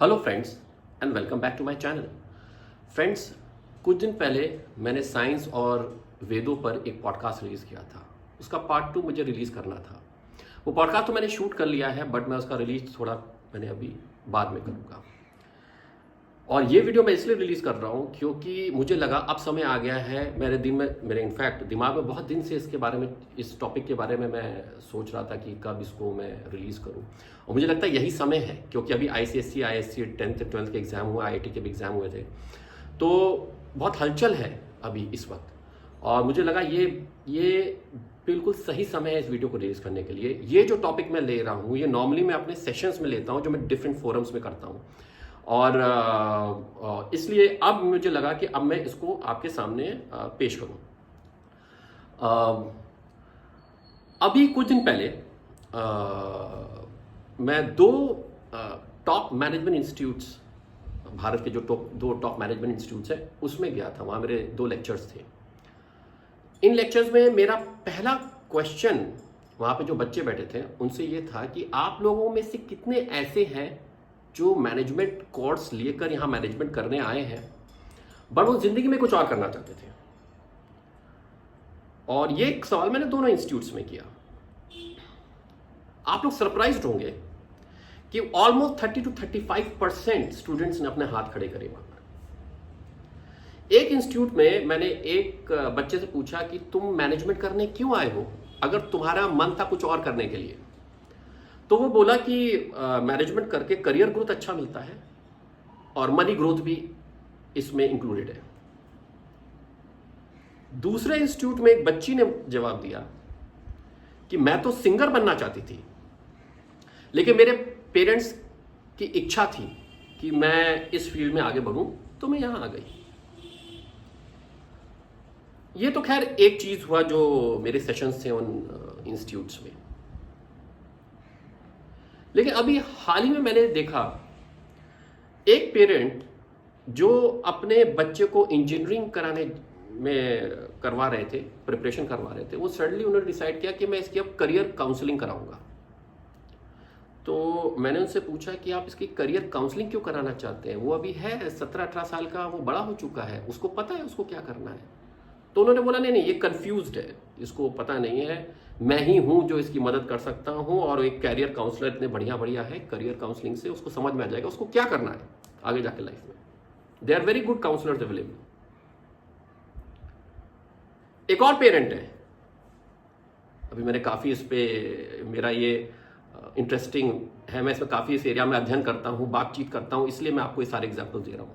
Hello friends and welcome back to my channel. Friends, कुछ दिन पहले मैंने साइंस और वेदों पर एक पॉडकास्ट रिलीज़ किया था। उसका पार्ट 2 मुझे रिलीज़ करना था। वो पॉडकास्ट तो मैंने शूट कर लिया है, बट मैं उसका रिलीज थोड़ा मैंने अभी बाद में करूँगा। और ये वीडियो मैं इसलिए रिलीज़ कर रहा हूँ क्योंकि मुझे लगा अब समय आ गया है। मेरे इनफैक्ट दिमाग में बहुत दिन से इसके बारे में, इस टॉपिक के बारे में मैं सोच रहा था कि कब इसको मैं रिलीज़ करूँ। और मुझे लगता है यही समय है क्योंकि अभी ICSE, ISC 10th 12th के एग्ज़ाम हुआ, IIT के भी एग्ज़ाम हुए थे, तो बहुत हलचल है अभी इस वक्त। और मुझे लगा ये बिल्कुल सही समय है इस वीडियो को रिलीज़ करने के लिए। ये जो टॉपिक मैं ले रहा हूँ ये नॉर्मली मैं अपने सेशंस में लेता हूँ, जो मैं डिफरेंट फोरम्स में करता हूँ। और इसलिए अब मुझे लगा कि अब मैं इसको आपके सामने पेश करूं। अभी कुछ दिन पहले मैं दो टॉप मैनेजमेंट इंस्टीट्यूट्स, भारत के जो दो टॉप मैनेजमेंट इंस्टीट्यूट्स हैं उसमें गया था। वहाँ मेरे 2 लेक्चर्स थे। इन लेक्चर्स में मेरा पहला क्वेश्चन वहाँ पे जो बच्चे बैठे थे उनसे ये था कि आप लोगों में से कितने ऐसे हैं जो मैनेजमेंट कोर्स लेकर यहाँ मैनेजमेंट करने आए हैं बट वो जिंदगी में कुछ और करना चाहते थे। और ये एक सवाल मैंने दोनों इंस्टीट्यूट्स में किया। आप लोग सरप्राइज्ड होंगे कि ऑलमोस्ट 30 to 35% स्टूडेंट्स ने अपने हाथ खड़े करे वहां पर। एक इंस्टीट्यूट में मैंने एक बच्चे से पूछा कि तुम मैनेजमेंट करने क्यों आए हो, अगर तुम्हारा मन था कुछ और करने के लिए। तो वो बोला कि मैनेजमेंट करके करियर ग्रोथ अच्छा मिलता है और मनी ग्रोथ भी इसमें इंक्लूडेड है। दूसरे इंस्टीट्यूट में एक बच्ची ने जवाब दिया कि मैं तो सिंगर बनना चाहती थी, लेकिन मेरे पेरेंट्स की इच्छा थी कि मैं इस फील्ड में आगे बढ़ूं, तो मैं यहां आ गई। ये तो खैर एक चीज हुआ जो मेरे सेशंस थे उन इंस्टीट्यूट्स में। लेकिन अभी हाल ही में मैंने देखा एक पेरेंट जो अपने बच्चे को इंजीनियरिंग कराने में करवा रहे थे, प्रिपरेशन करवा रहे थे, वो सडनली उन्होंने डिसाइड किया कि मैं इसकी अब करियर काउंसलिंग कराऊंगा। तो मैंने उनसे पूछा कि आप इसकी करियर काउंसलिंग क्यों कराना चाहते हैं? वो अभी है 17-18 साल का, वो बड़ा हो चुका है, उसको पता है उसको क्या करना है। तो उन्होंने बोला नहीं ये कंफ्यूज्ड है, इसको पता नहीं है, मैं ही हूं जो इसकी मदद कर सकता हूं। और एक कैरियर काउंसलर इतने बढ़िया है, करियर काउंसलिंग से उसको समझ में आ जाएगा उसको क्या करना है आगे जाके लाइफ में। They are very good counsellors available. एक और पेरेंट है, अभी मैंने काफी इस पे, मेरा ये इंटरेस्टिंग है, मैं इसमें काफी इस एरिया में अध्ययन करता हूं, बातचीत करता हूं, इसलिए मैं आपको ये सारे एग्जाम्पल दे रहा हूं।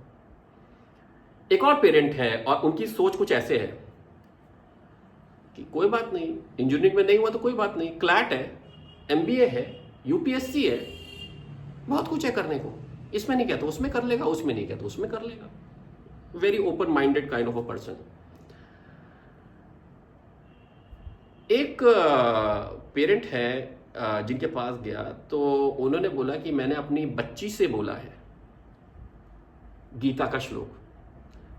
एक और पेरेंट है और उनकी सोच कुछ ऐसे है कि कोई बात नहीं, इंजीनियरिंग में नहीं हुआ तो कोई बात नहीं, क्लैट है, MBA है, UPSC है, बहुत कुछ है करने को, इसमें नहीं कहता उसमें कर लेगा, उसमें नहीं कहता उसमें कर लेगा। Very open minded kind of a person. एक पेरेंट है जिनके पास गया तो उन्होंने बोला कि मैंने अपनी बच्ची से बोला है गीता का श्लोक,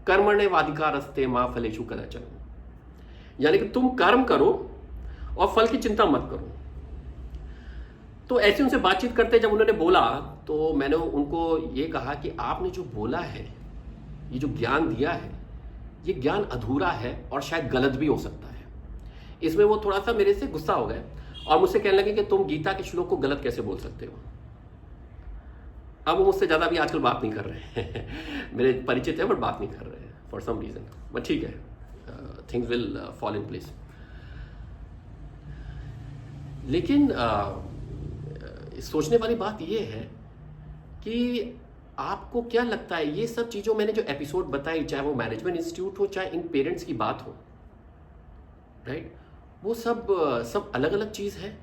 कर्मण्येवाधिकारस्ते मा फलेषु कदाचन, यानी कि तुम कर्म करो और फल की चिंता मत करो। तो ऐसे उनसे बातचीत करते जब उन्होंने बोला तो मैंने उनको ये कहा कि आपने जो बोला है, ये जो ज्ञान दिया है, ये ज्ञान अधूरा है और शायद गलत भी हो सकता है। इसमें वो थोड़ा सा मेरे से गुस्सा हो गए और मुझसे कहने लगे कि तुम गीता के श्लोक को गलत कैसे बोल सकते हो। अब वो मुझसे ज्यादा भी आजकल बात नहीं कर रहे हैं मेरे परिचित है बट बात नहीं कर रहे हैं फॉर सम रीजन, बट ठीक है, things will fall in place. लेकिन सोचने वाली बात यह है कि आपको क्या लगता है, ये सब चीजों मैंने जो एपिसोड बताई, चाहे वो मैनेजमेंट इंस्टीट्यूट हो, चाहे इन पेरेंट्स की बात हो, राइट, वो सब अलग अलग चीज है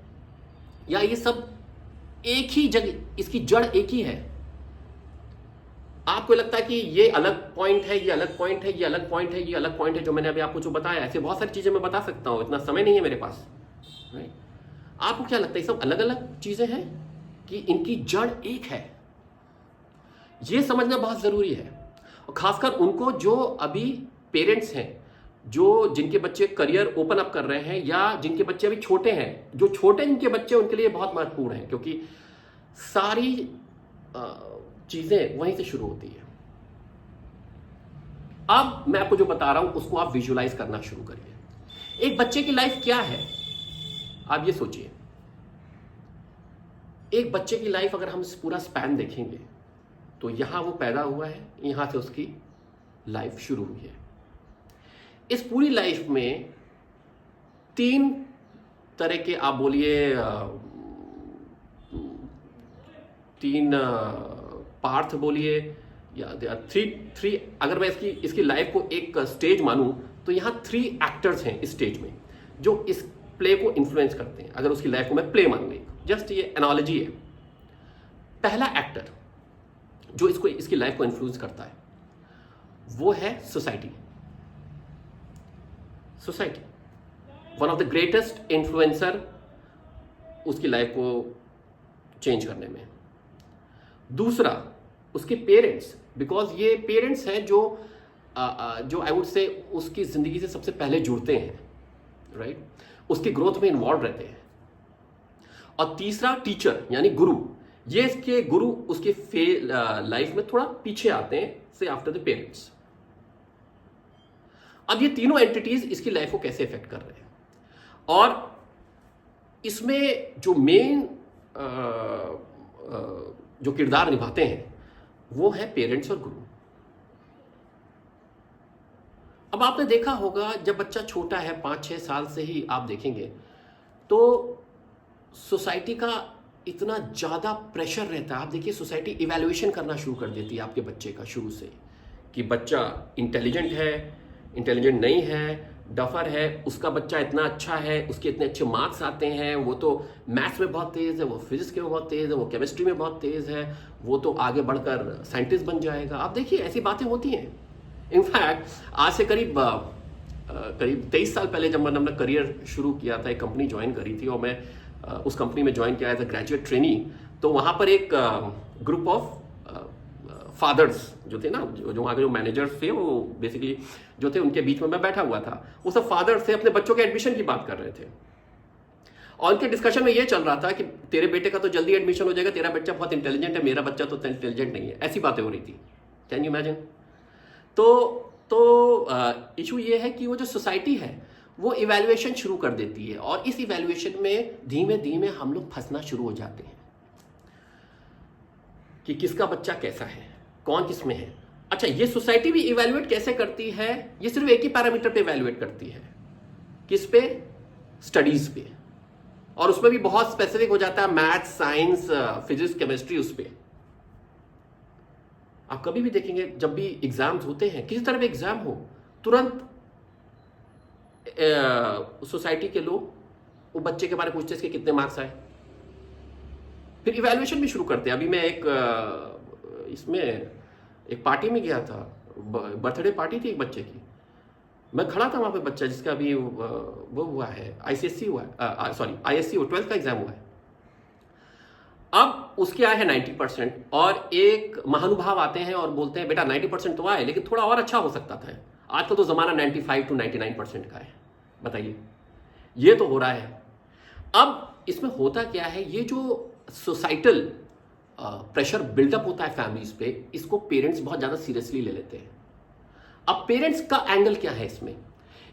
या ये सब एक ही जगह, इसकी जड़ एक ही है? आपको लगता है कि ये अलग पॉइंट है, ये अलग पॉइंट है, ये अलग पॉइंट है, ये अलग पॉइंट है, जो मैंने अभी आपको जो बताया, ऐसे बहुत सारी चीजें मैं बता सकता हूं, इतना समय नहीं है मेरे पास, राइट? आपको क्या लगता है ये सब अलग अलग चीजें हैं कि इनकी जड़ एक है? ये समझना बहुत जरूरी है, और खासकर उनको जो अभी पेरेंट्स हैं, जो जिनके बच्चे करियर ओपन अप कर रहे हैं या जिनके बच्चे अभी छोटे हैं, जो छोटे जिनके बच्चे, उनके लिए बहुत महत्वपूर्ण है, क्योंकि सारी चीजें वहीं से शुरू होती है। अब मैं आपको जो बता रहा हूं उसको आप विजुअलाइज करना शुरू करिए। एक बच्चे की लाइफ क्या है, आप ये सोचिए। एक बच्चे की लाइफ अगर हम इस पूरा स्पैन देखेंगे तो यहां वो पैदा हुआ है, यहां से उसकी लाइफ शुरू हुई है। इस पूरी लाइफ में 3 तरह के आप बोलिए 3 पार्ट बोलिए या थ्री, अगर मैं इसकी लाइफ को एक स्टेज मानूं तो यहां 3 एक्टर्स हैं इस स्टेज में जो इस प्ले को इन्फ्लुएंस करते हैं। अगर उसकी लाइफ को मैं प्ले मान लूं, जस्ट ये एनालॉजी है। पहला एक्टर जो इसकी लाइफ को इन्फ्लुएंस करता है वो है society. One of the greatest influencer उसकी लाइफ को चेंज करने में। दूसरा उसके पेरेंट्स, बिकॉज ये पेरेंट्स हैं जो आई वुड से उसकी जिंदगी से सबसे पहले जुड़ते हैं, राइट, उसकी ग्रोथ में इन्वॉल्व रहते हैं। और तीसरा टीचर यानी गुरु, ये इसके गुरु उसके लाइफ में थोड़ा पीछे आते हैं से आफ्टर द पेरेंट्स। अब ये तीनों एंटिटीज इसकी लाइफ को कैसे इफेक्ट कर रहे हैं, और इसमें जो मेन जो किरदार निभाते हैं वो है पेरेंट्स और गुरु। अब आपने देखा होगा जब बच्चा छोटा है 5-6 साल से ही आप देखेंगे तो सोसाइटी का इतना ज़्यादा प्रेशर रहता है। आप देखिए सोसाइटी इवैल्यूएशन करना शुरू कर देती है आपके बच्चे का शुरू से, कि बच्चा इंटेलिजेंट है, इंटेलिजेंट नहीं है, डफर है, उसका बच्चा इतना अच्छा है, उसके इतने अच्छे मार्क्स आते हैं, वो तो मैथ्स में बहुत तेज़ है, वो फिजिक्स में बहुत तेज़ है, वो केमिस्ट्री में बहुत तेज़ है, वो तो आगे बढ़कर साइंटिस्ट बन जाएगा। आप देखिए ऐसी बातें होती हैं। इनफैक्ट आज से करीब 23 साल पहले जब मैंने अपना करियर शुरू किया था, एक कंपनी ज्वाइन करी थी और मैं उस कंपनी में ज्वाइन किया एज अ ग्रेजुएट ट्रेनी, तो वहाँ पर एक ग्रुप ऑफ फादर्स जो थे ना, जो वहाँ के जो मैनेजर्स थे, वो बेसिकली जो थे उनके बीच में मैं बैठा हुआ था। वो सब फादर्स थे, अपने बच्चों के एडमिशन की बात कर रहे थे और उनके डिस्कशन में ये चल रहा था कि तेरे बेटे का तो जल्दी एडमिशन हो जाएगा, तेरा बच्चा बहुत इंटेलिजेंट है, मेरा बच्चा तो इंटेलिजेंट नहीं है। ऐसी बातें हो रही थी। Can you imagine? तो इशू ये है कि वो जो सोसाइटी है वो इवैल्यूएशन शुरू कर देती है और इस इवैल्यूएशन में धीमे धीमे हम लोग फंसना शुरू हो जाते हैं कि किसका बच्चा कैसा है, कौन किस में है। अच्छा, ये सोसाइटी भी इवैल्यूएट कैसे करती है? ये सिर्फ एक ही पैरामीटर पे इवैल्यूएट करती है। किस पे? स्टडीज पे। और उसमें भी बहुत स्पेसिफिक हो जाता है, मैथ्स, साइंस, फिजिक्स, केमिस्ट्री। उस पे आप कभी भी देखेंगे जब भी एग्जाम्स होते हैं, किसी तरह भी एग्जाम हो, तुरंत सोसाइटी के लोग वो बच्चे के बारे में पूछते हैं इसके कितने मार्क्स आए, फिर इवैल्यूएशन भी शुरू करते हैं। अभी मैं इसमें एक पार्टी में गया था, बर्थडे पार्टी थी एक बच्चे की। मैं खड़ा था वहाँ पे, बच्चा जिसका अभी वो हुआ है ICSE हुआ है, सॉरी ISC 12th का एग्जाम हुआ है। अब उसके आए हैं 90% और एक महानुभाव आते हैं और बोलते हैं बेटा 90% तो आए लेकिन थोड़ा और अच्छा हो सकता था। आजकल तो ज़माना 95 to 99% का है। बताइए, ये तो हो रहा है। अब इसमें होता क्या है, ये जो सोसाइटल प्रेशर बिल्डअप होता है फैमिलीज पे, इसको पेरेंट्स बहुत ज़्यादा सीरियसली ले लेते हैं। अब पेरेंट्स का एंगल क्या है इसमें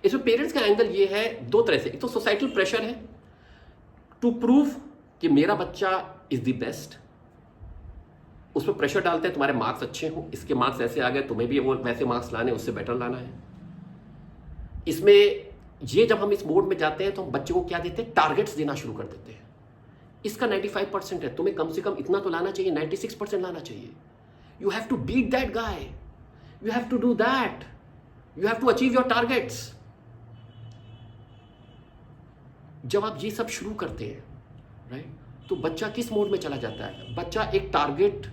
पेरेंट्स का एंगल ये है 2 तरह से। एक तो सोसाइटल प्रेशर है टू प्रूव कि मेरा बच्चा इज द बेस्ट, उस पर प्रेशर डालते हैं तुम्हारे मार्क्स अच्छे हो, इसके मार्क्स ऐसे आ गए, तुम्हें भी वो वैसे मार्क्स लाने, उससे बेटर लाना है। इसमें ये जब हम इस मोड में जाते हैं तो हम बच्चे को क्या देते हैं, टारगेट्स देना शुरू कर देते हैं। इसका 95% है, तुम्हें कम से कम इतना तो लाना चाहिए, 96% लाना चाहिए। You have to beat that guy, you have to do that, you have to achieve your targets. जब आप ये सब शुरू करते हैं, राइट, तो बच्चा किस मोड में चला जाता है? बच्चा एक टारगेट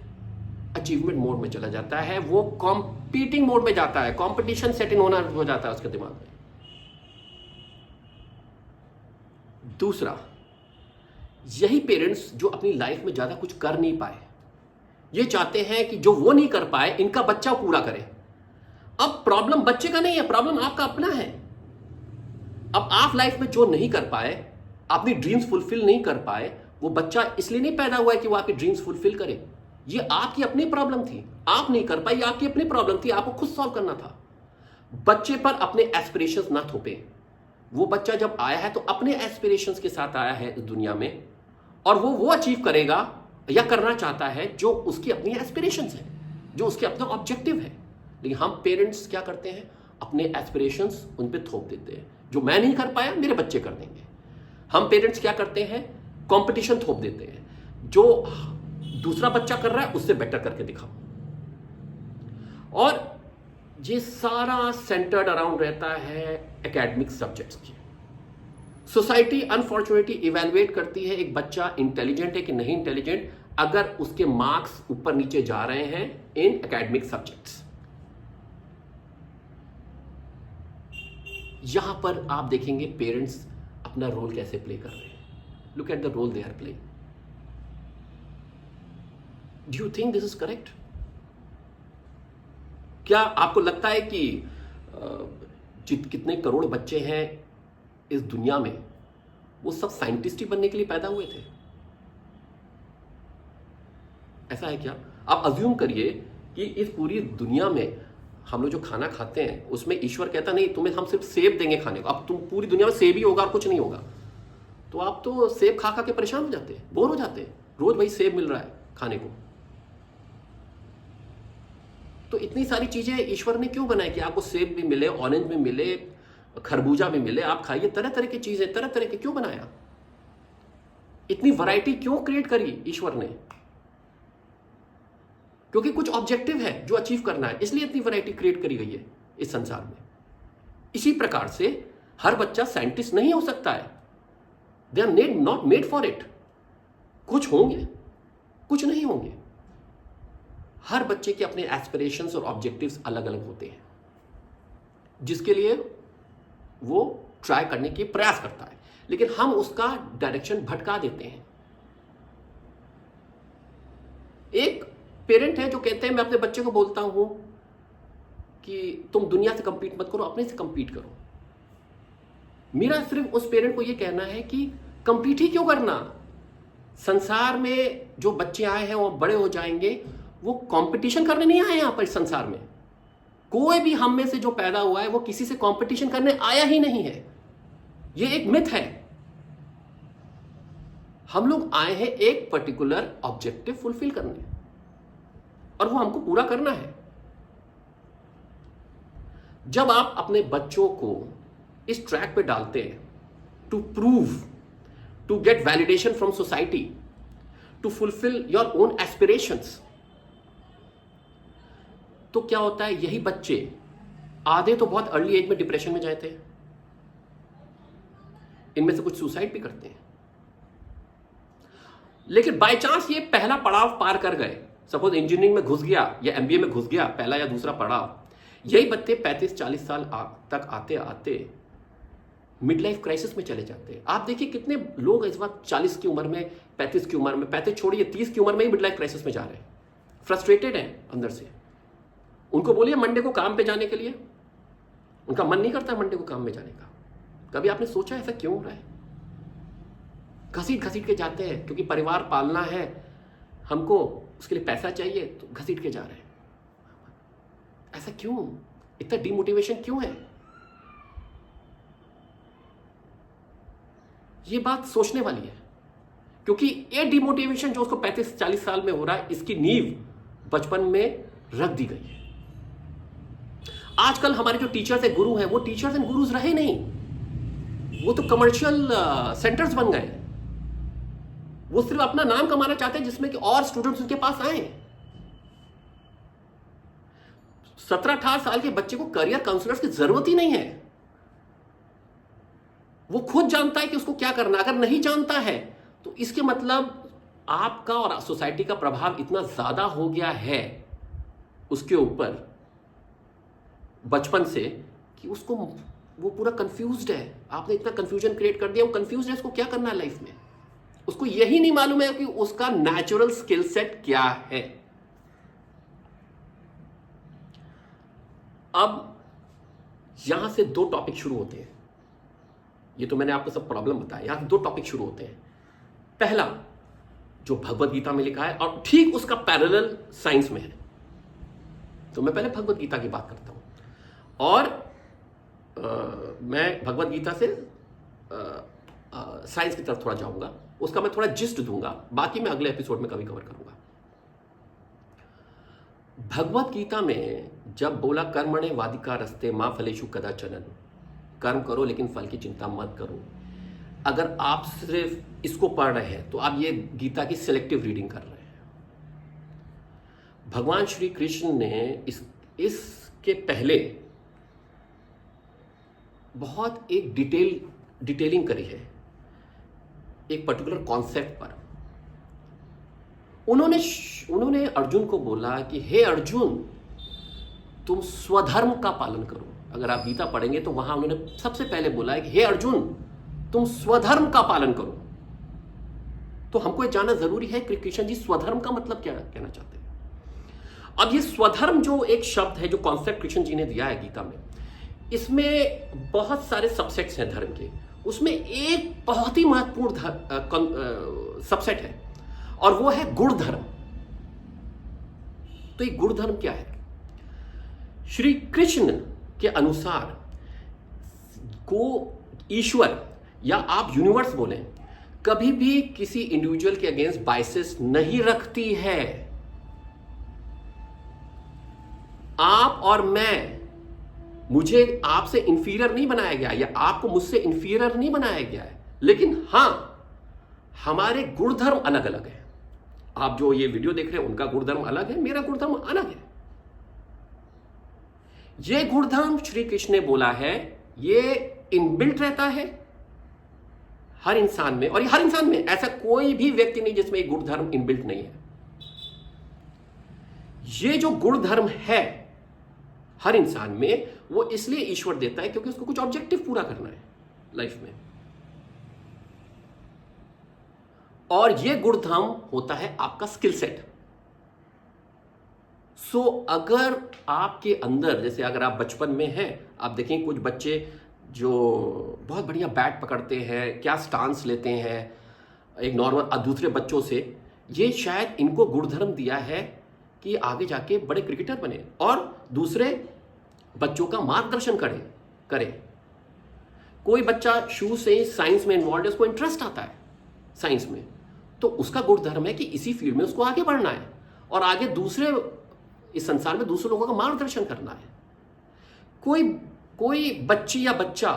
अचीवमेंट मोड में चला जाता है, वो कॉम्पीटिंग मोड में जाता है, कॉम्पिटिशन सेट इन होना हो जाता है उसके दिमाग में। दूसरा, यही पेरेंट्स जो अपनी लाइफ में ज्यादा कुछ कर नहीं पाए, ये चाहते हैं कि जो वो नहीं कर पाए इनका बच्चा पूरा करे। अब प्रॉब्लम बच्चे का नहीं है, प्रॉब्लम आपका अपना है। अब आप लाइफ में जो नहीं कर पाए, अपनी ड्रीम्स फुलफिल नहीं कर पाए, वो बच्चा इसलिए नहीं पैदा हुआ है कि वो आपकी ड्रीम्स फुलफिल करे। ये आपकी अपनी प्रॉब्लम थी, आप नहीं कर पाई, आपकी अपनी प्रॉब्लम थी, आपको खुद सॉल्व करना था। बच्चे पर अपने एस्पिरेशंस ना थोपे। वो बच्चा जब आया है तो अपने एस्पिरेशंस के साथ आया है इस दुनिया में, और वो अचीव करेगा या करना चाहता है जो उसकी अपनी एस्पिरेशंस है, जो उसके अपना ऑब्जेक्टिव है। लेकिन हम पेरेंट्स क्या करते हैं, अपने एस्पिरेशंस उन पे थोप देते हैं। जो मैं नहीं कर पाया मेरे बच्चे कर देंगे। हम पेरेंट्स क्या करते हैं, कंपटीशन थोप देते हैं, जो दूसरा बच्चा कर रहा है उससे बेटर करके दिखाओ। और ये सारा सेंटर्ड अराउंड रहता है एकेडमिक सब्जेक्ट्स की। सोसाइटी अनफॉर्चुनेटली इवैल्यूएट करती है एक बच्चा इंटेलिजेंट है कि नहीं इंटेलिजेंट, अगर उसके मार्क्स ऊपर नीचे जा रहे हैं इन एकेडमिक सब्जेक्ट्स। यहां पर आप देखेंगे पेरेंट्स अपना रोल कैसे प्ले कर रहे हैं। Look at the role they are playing. Do you think this is correct? क्या आपको लगता है कि कितने करोड़ बच्चे हैं इस दुनिया में, वो सब साइंटिस्ट ही बनने के लिए पैदा हुए थे? ऐसा है क्या? आप अज्यूम करिए कि इस पूरी दुनिया में हम लोग जो खाना खाते हैं उसमें ईश्वर कहता नहीं तुम्हें हम सिर्फ सेब देंगे खाने को, अब तुम पूरी दुनिया में सेब ही होगा और कुछ नहीं होगा, तो आप तो सेब खा खा के परेशान हो जाते हैं, बोर हो जाते हैं, रोज भाई सेब मिल रहा है खाने को। तो इतनी सारी चीजें ईश्वर ने क्यों बनाई कि आपको सेब भी मिले, ऑरेंज भी मिले, खरबूजा भी मिले, आप खाइए, तरह तरह की चीजें, तरह तरह के क्यों बनाया? इतनी वैरायटी क्यों क्रिएट करी ईश्वर ने? क्योंकि कुछ ऑब्जेक्टिव है जो अचीव करना है, इसलिए इतनी वैरायटी क्रिएट करी गई है इस संसार में। इसी प्रकार से हर बच्चा साइंटिस्ट नहीं हो सकता है। They are not made for it. कुछ होंगे, कुछ नहीं होंगे। हर बच्चे के अपने एस्पिरेशंस और ऑब्जेक्टिव्स अलग अलग होते हैं, जिसके लिए वो ट्राई करने की प्रयास करता है, लेकिन हम उसका डायरेक्शन भटका देते हैं। एक पेरेंट है जो कहते हैं, मैं अपने बच्चे को बोलता हूं कि तुम दुनिया से कंपीट मत करो, अपने से कंपीट करो। मेरा सिर्फ उस पेरेंट को यह कहना है कि कंपीट ही क्यों करना? संसार में जो बच्चे आए हैं वो बड़े हो जाएंगे, वो कंपटीशन करने नहीं आए यहां पर। इस संसार में कोई भी हम में से जो पैदा हुआ है वो किसी से कंपटीशन करने आया ही नहीं है। ये एक मिथ है। हम लोग आए हैं एक पर्टिकुलर ऑब्जेक्टिव फुलफिल करने, और वो हमको पूरा करना है। जब आप अपने बच्चों को इस ट्रैक पे डालते हैं to prove, to get validation from society, to fulfil your own aspirations, तो क्या होता है, यही बच्चे आधे तो बहुत अर्ली एज में डिप्रेशन में जाते हैं, इनमें से कुछ सुसाइड भी करते हैं। लेकिन बाय चांस ये पहला पड़ाव पार कर गए, सपोज इंजीनियरिंग में घुस गया या एमबीए में घुस गया, पहला या दूसरा पड़ाव, यही बच्चे 35-40 साल तक आते आते मिड लाइफ क्राइसिस में चले जाते हैं। आप देखिए कितने लोग इस वक्त 40 की उम्र में, 35 की उम्र में, 35 छोड़िए 30 की उम्र में ही मिड लाइफ क्राइसिस में जा रहे हैं, फ्रस्ट्रेटेड हैं अंदर से। उनको बोलिए मंडे को काम पे जाने के लिए, उनका मन नहीं करता मंडे को काम में जाने का। कभी आपने सोचा ऐसा क्यों हो रहा है? घसीट घसीट के जाते हैं, क्योंकि परिवार पालना है हमको, उसके लिए पैसा चाहिए, तो घसीट के जा रहे हैं। ऐसा क्यों? इतना डिमोटिवेशन क्यों है? ये बात सोचने वाली है, क्योंकि ये डिमोटिवेशन जो उसको 35-40 साल में हो रहा है, इसकी नींव बचपन में रख दी गई है। आजकल हमारे जो टीचर्स है, गुरु हैं, वो टीचर्स एंड गुरुज रहे नहीं, वो तो कमर्शियल सेंटर्स बन गए। वो सिर्फ अपना नाम कमाना चाहते हैं जिसमें कि और स्टूडेंट्स उनके पास आए। 17-18 साल के बच्चे को करियर काउंसलर्स की जरूरत ही नहीं है। वो खुद जानता है कि उसको क्या करना। अगर नहीं जानता है तो इसके मतलब आपका और सोसाइटी का प्रभाव इतना ज्यादा हो गया है उसके ऊपर बचपन से कि उसको वो पूरा कंफ्यूज्ड है। आपने इतना कंफ्यूजन क्रिएट कर दिया, वो कंफ्यूज्ड है उसको क्या करना है लाइफ में। उसको यही नहीं मालूम है कि उसका नेचुरल स्किल सेट क्या है। अब यहां से दो टॉपिक शुरू होते हैं। ये तो मैंने आपको सब प्रॉब्लम बताया, यहां से दो टॉपिक शुरू होते हैं। पहला, जो भगवत गीता में लिखा है और ठीक उसका पैरेलल साइंस में है। तो मैं पहले भगवत गीता की बात करता हूं और मैं भगवत गीता से साइंस की तरफ थोड़ा जाऊंगा, उसका मैं थोड़ा जिस्ट दूंगा, बाकी मैं अगले एपिसोड में कभी कवर करूंगा। भगवत गीता में जब बोला कर्मणे वादिका रस्ते मां फलेषु कदाचन, कर्म करो लेकिन फल की चिंता मत करो, अगर आप सिर्फ इसको पढ़ रहे हैं तो आप ये गीता की सिलेक्टिव रीडिंग कर रहे हैं। भगवान श्री कृष्ण ने इसके पहले बहुत एक डिटेलिंग करी है एक पर्टिकुलर कॉन्सेप्ट पर। उन्होंने अर्जुन को बोला कि हे अर्जुन, तुम स्वधर्म का पालन करो। अगर आप गीता पढ़ेंगे तो वहां उन्होंने सबसे पहले बोला है कि हे अर्जुन, तुम स्वधर्म का पालन करो। तो हमको ये जानना जरूरी है कि कृष्ण जी स्वधर्म का मतलब क्या कहना चाहते हैं। अब ये स्वधर्म जो एक शब्द है, जो कॉन्सेप्ट कृष्ण जी ने दिया है गीता में, इसमें बहुत सारे सबसेट्स हैं धर्म के। उसमें एक बहुत ही महत्वपूर्ण सबसेट है और वो है गुण धर्म। तो ये गुण धर्म क्या है? श्री कृष्ण के अनुसार को ईश्वर या आप यूनिवर्स बोलें, कभी भी किसी इंडिविजुअल के अगेंस्ट बाइसेस नहीं रखती है। आप और मैं, मुझे आपसे इंफीरियर नहीं बनाया गया या आपको मुझसे इंफीरियर नहीं बनाया गया है, लेकिन हां, हमारे गुणधर्म अलग अलग है। आप जो ये वीडियो देख रहे हैं उनका गुणधर्म अलग है, मेरा गुणधर्म अलग है। ये गुणधर्म श्री कृष्ण ने बोला है, ये इनबिल्ट रहता है हर इंसान में, और हर इंसान में ऐसा कोई भी व्यक्ति नहीं जिसमें ये गुणधर्म इनबिल्ट नहीं है। ये जो गुणधर्म है हर इंसान में, वो इसलिए ईश्वर देता है क्योंकि उसको कुछ ऑब्जेक्टिव पूरा करना है लाइफ में। और ये गुणधर्म होता है आपका स्किल सेट। सो अगर आपके अंदर, जैसे अगर आप बचपन में हैं, आप देखें कुछ बच्चे जो बहुत बढ़िया बैट पकड़ते हैं, क्या स्टांस लेते हैं एक नॉर्मल दूसरे बच्चों से, ये शायद इनको गुणधर्म दिया है कि आगे जाके बड़े क्रिकेटर बने और दूसरे बच्चों का मार्गदर्शन करें। कोई बच्चा शुरू से ही साइंस में इन्वॉल्व है, उसको इंटरेस्ट आता है साइंस में, तो उसका गुणधर्म है कि इसी फील्ड में उसको आगे बढ़ना है और आगे दूसरे इस संसार में दूसरे लोगों का मार्गदर्शन करना है। कोई बच्ची या बच्चा,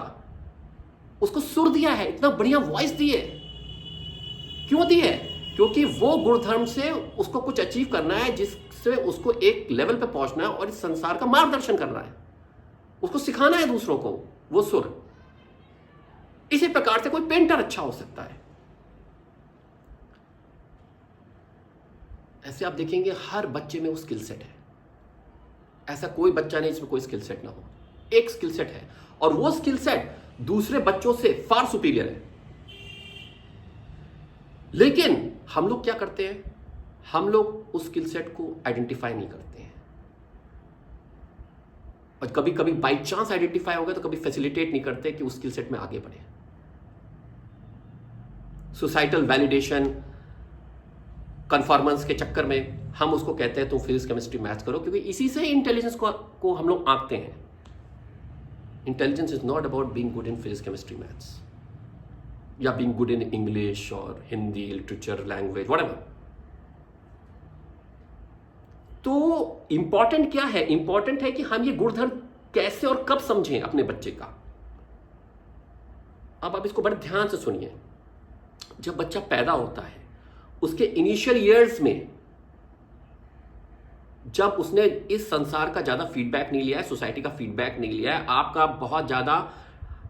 उसको सुर दिया है, इतना बढ़िया वॉइस दी है, क्यों दी है? क्योंकि वो गुणधर्म से उसको कुछ अचीव करना है, जिससे उसको एक लेवल पे पहुंचना है और इस संसार का मार्गदर्शन करना है, उसको सिखाना है दूसरों को वो सुर। इसी प्रकार से कोई पेंटर अच्छा हो सकता है। ऐसे आप देखेंगे हर बच्चे में वो स्किल सेट है। ऐसा कोई बच्चा नहीं जिसमें कोई स्किल सेट ना हो। एक स्किल सेट है और वो स्किल सेट दूसरे बच्चों से फार सुपीरियर है। लेकिन हम लोग क्या करते हैं? हम लोग उस स्किल सेट को आइडेंटिफाई नहीं करते हैं, और कभी कभी बाई चांस आइडेंटिफाई हो गया तो कभी फैसिलिटेट नहीं करते कि उस स्किल सेट में आगे बढ़े। सोसाइटल वैलिडेशन, कन्फॉर्मेंस के चक्कर में हम उसको कहते हैं तुम फिजिक्स केमिस्ट्री मैथ्स करो, क्योंकि इसी से इंटेलिजेंस को हम लोग आंकते हैं। Intelligence is not about being good in physics chemistry maths या बीइंग गुड इन इंग्लिश और हिंदी, लिटरेचर, लैंग्वेज, व्हाटएवर। तो इंपॉर्टेंट क्या है? इंपॉर्टेंट है कि हम ये गुणधर्म कैसे और कब समझें अपने बच्चे का। अब आप इसको बड़े ध्यान से सुनिए। जब बच्चा पैदा होता है, उसके इनिशियल ईयर्स में जब उसने इस संसार का ज्यादा फीडबैक नहीं लिया है, सोसाइटी का फीडबैक नहीं लिया है, आपका बहुत ज्यादा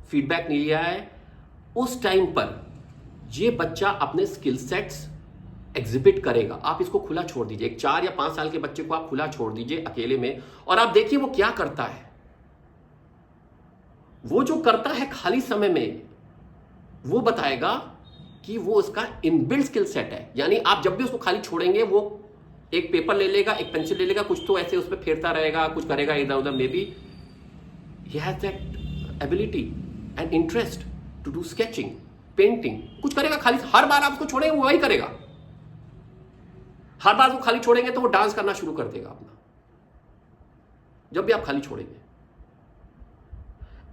फीडबैक नहीं लिया है, उस टाइम पर ये बच्चा अपने स्किल सेट्स एग्जिबिट करेगा। आप इसको खुला छोड़ दीजिए, एक 4 या 5 साल के बच्चे को आप खुला छोड़ दीजिए अकेले में, और आप देखिए वो क्या करता है। वो जो करता है खाली समय में, वो बताएगा कि वो उसका इनबिल्ट स्किल सेट है। यानी आप जब भी उसको खाली छोड़ेंगे, वो एक पेपर ले लेगा, एक पेंसिल ले लेगा, कुछ तो ऐसे उस पर फेरता रहेगा, कुछ करेगा इधर उधर। Maybe he has that ability and interest to do sketching, painting, कुछ करेगा खाली। हर बार आप उसको छोड़ेंगे वो वही करेगा। हर बार वो खाली छोड़ेंगे तो वो डांस करना शुरू कर देगा अपना, जब भी आप खाली छोड़ेंगे।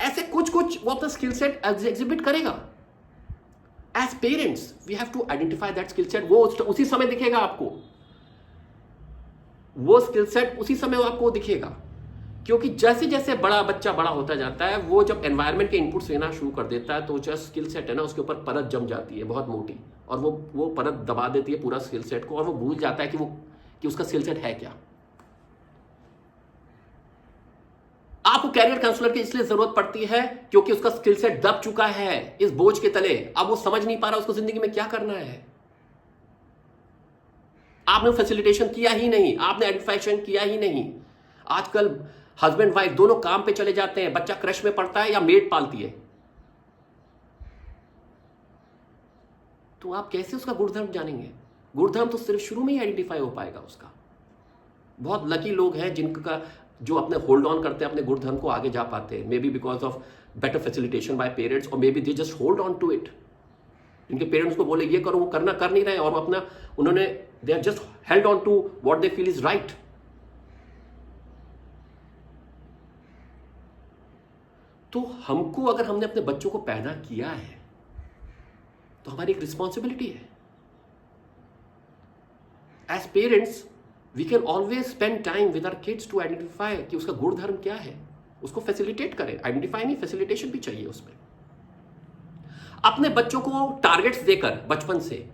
ऐसे कुछ कुछ वो अपना स्किल सेट एग्जिबिट करेगा। As parents we have to identify that skill set. वो उसी समय दिखेगा आपको, वो स्किल सेट उसी समय आपको दिखेगा, क्योंकि जैसे जैसे बच्चा बड़ा होता जाता है, वो जब एनवायरनमेंट के इनपुट्स लेना शुरू कर देता है, तो जो स्किल सेट है ना, उसके ऊपर परत जम जाती है बहुत मोटी, और वो परत दबा देती है पूरा स्किल सेट को, और वो भूल जाता है कि उसका स्किल सेट है क्या। आपको कैरियर काउंसलर की इसलिए जरूरत पड़ती है क्योंकि उसका स्किल सेट दब चुका है इस बोझ के तले। अब वो समझ नहीं पा रहा उसको जिंदगी में क्या करना है। आपने फैसिलिटेशन किया ही नहीं, आपने आइडेंटिफिकेशन किया ही नहीं। आजकल हस्बैंड वाइफ दोनों काम पे चले जाते हैं, बच्चा क्रश में पढ़ता है या मेड पालती है, तो आप कैसे उसका गुणधर्म जानेंगे? गुणधर्म तो सिर्फ शुरू में ही आइडेंटिफाई हो पाएगा उसका। बहुत लकी लोग हैं जिनका जो अपने होल्ड ऑन करते हैं अपने गुणधर्म को, आगे जा पाते हैं, maybe because of better facilitation by parents, और maybe they just hold on to it. इनके पेरेंट्स को बोले ये करो, वो कर नहीं रहे, और उन्होंने they are just held on to what they feel is right. तो हमको, अगर हमने अपने बच्चों को पैदा किया है, तो हमारी एक रिस्पॉन्सिबिलिटी है as parents. We can always spend time with our kids to identify कि उसका गुणधर्म क्या है, उसको फैसिलिटेट करें। आइडेंटिफाई नहीं, फैसिलिटेशन भी चाहिए उसमें। अपने बच्चों को टारगेट्स देकर बचपन से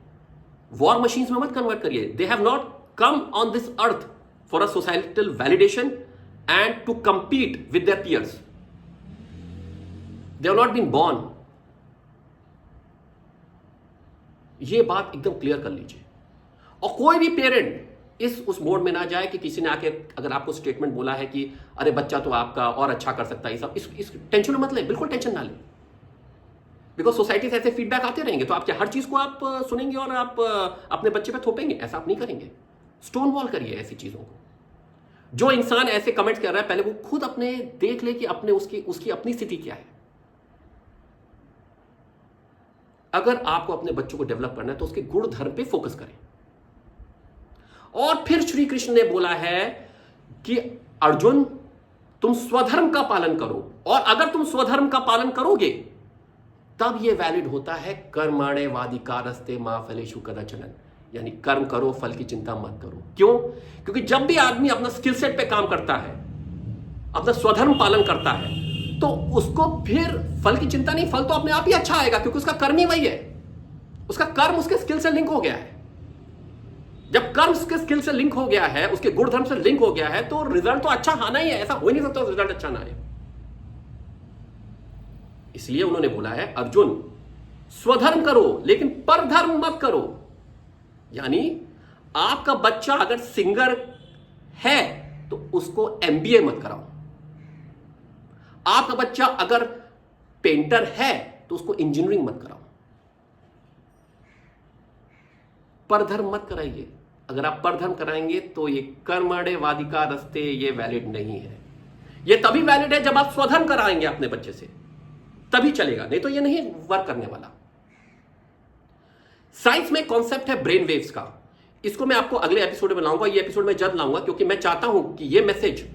वॉर मशीन्स में मत कन्वर्ट करिए। They have not come on this earth for a societal validation and to compete with their peers. They have not been born. ये बात एकदम क्लियर कर लीजिए। और कोई भी पेरेंट उस मोड में ना जाए कि किसी ने आके अगर आपको स्टेटमेंट बोला है कि अरे बच्चा तो आपका और अच्छा कर सकता है, सब इस टेंशन में मत ले, बिल्कुल टेंशन ना ले। बिकॉज सोसाइटी से ऐसे फीडबैक आते रहेंगे तो आप क्या हर चीज को आप सुनेंगे और आप अपने बच्चे पे थोपेंगे? ऐसा आप नहीं करेंगे। स्टोन वॉल करिए ऐसी चीजों को। जो इंसान ऐसे कमेंट्स कर रहा है, पहले वो खुद अपने देख ले कि अपने उसकी अपनी स्थिति क्या है। अगर आपको अपने बच्चों को डेवलप करना है तो उसके गुण धर्म पे फोकस करें। और फिर श्री कृष्ण ने बोला है कि अर्जुन तुम स्वधर्म का पालन करो, और अगर तुम स्वधर्म का पालन करोगे तब यह वैलिड होता है कर्मणे वादिकारस्ते मां फलेषु कदाचन, यानी कर्म करो फल की चिंता मत करो। क्यों? क्योंकि जब भी आदमी अपना स्किल सेट पे काम करता है, अपना स्वधर्म पालन करता है, तो उसको फिर फल की चिंता नहीं, फल तो अपने आप ही अच्छा आएगा क्योंकि उसका कर्म ही वही है। उसका कर्म उसके स्किल से लिंक हो गया है। जब कर्म उसके स्किल से लिंक हो गया है, उसके गुण धर्म से लिंक हो गया है, तो रिजल्ट तो अच्छा आना ही है। ऐसा हो ही नहीं सकता रिजल्ट अच्छा ना आए। इसलिए उन्होंने बोला है अर्जुन स्वधर्म करो लेकिन परधर्म मत करो। यानी आपका बच्चा अगर सिंगर है तो उसको एमबीए मत कराओ। आपका बच्चा अगर पेंटर है तो उसको इंजीनियरिंग मत कराओ। परधर्म मत कराइए। अगर आप परधर्म कराएंगे तो ये कर्मणे वादिकारस्ते ये वैलिड नहीं है। ये तभी वैलिड है जब आप स्वधर्म कराएंगे अपने बच्चे से, तभी चलेगा, नहीं तो ये नहीं वर्क करने वाला। साइंस में कॉन्सेप्ट है ब्रेन वेव्स का। इसको मैं आपको अगले एपिसोड में लाऊंगा। ये एपिसोड में जल्द लाऊंगा क्योंकि मैं चाहता हूं कि ये मैसेज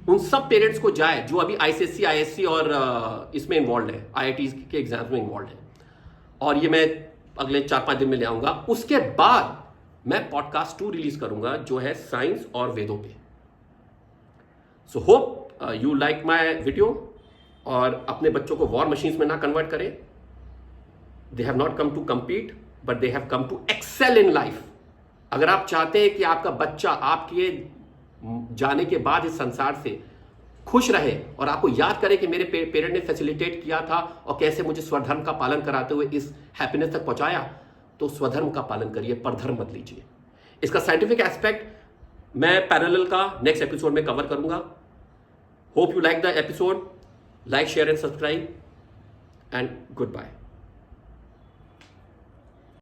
उन सब पेरेंट्स को जाए जो अभी आईसीएससी आईएससी और इसमें इन्वॉल्व है, आईआईटी के एग्जाम्स में इन्वॉल्व है। और ये मैं अगले 4-5 दिन में ले आऊंगा। उसके बाद मैं पॉडकास्ट 2 रिलीज करूंगा जो है साइंस और वेदों पे। So hope you like my video. और अपने बच्चों को वॉर मशीन्स में ना कन्वर्ट करें। They have not come to compete but they have come to excel in life. अगर आप चाहते हैं कि आपका बच्चा आपके जाने के बाद इस संसार से खुश रहे और आपको याद करे कि मेरे पेरेंट ने फैसिलिटेट किया था और कैसे मुझे स्वधर्म का पालन कराते हुए इस हैप्पीनेस तक पहुंचाया, तो स्वधर्म का पालन करिए, परधर्म मत लीजिए। इसका साइंटिफिक एस्पेक्ट मैं पैरेलल का नेक्स्ट एपिसोड में कवर करूंगा। Hope you like the episode. Like, share and subscribe, and goodbye.